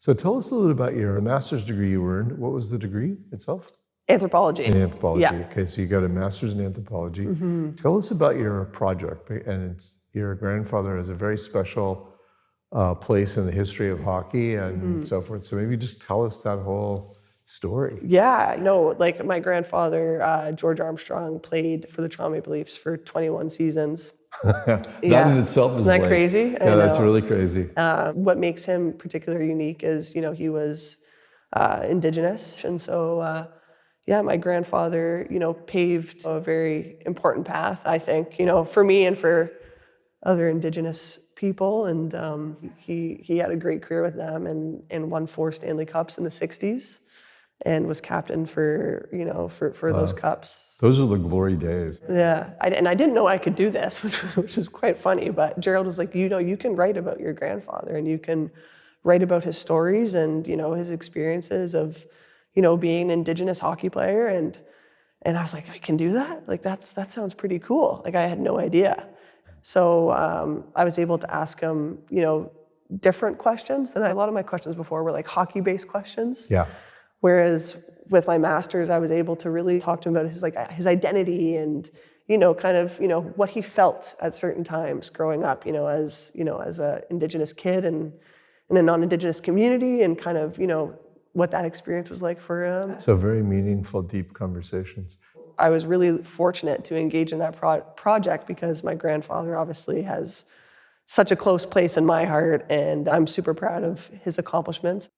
So tell us a little bit about your master's degree you earned. What was the degree itself? Anthropology. In anthropology. Yeah. Okay, so you got a master's in anthropology. Tell us about your project. And your grandfather has a very special place in the history of hockey and so forth. So maybe just tell us that whole story. Yeah, like my grandfather, George Armstrong, played for the Toronto Maple Leafs for 21 seasons. That in itself is Isn't that crazy? Yeah, that's really crazy. What makes him particularly unique is, he was Indigenous. And so, my grandfather, paved a very important path, I think, for me and for other Indigenous people. And he had a great career with them and won 4 Stanley Cups in the 60s. And was captain for those cups. Those are the glory days. Yeah, I didn't know I could do this, which is quite funny. But Gerald was like, you can write about your grandfather, and you can write about his stories and his experiences of being an Indigenous hockey player. And I was like, I can do that. Like that sounds pretty cool. Like I had no idea. So I was able to ask him different questions. And a lot of my questions before were like hockey-based questions. Yeah. Whereas with my master's, I was able to really talk to him about his identity and, what he felt at certain times growing up, as a Indigenous kid and in a non-Indigenous community and kind of, what that experience was like for him. So very meaningful, deep conversations. I was really fortunate to engage in that project because my grandfather obviously has such a close place in my heart, and I'm super proud of his accomplishments.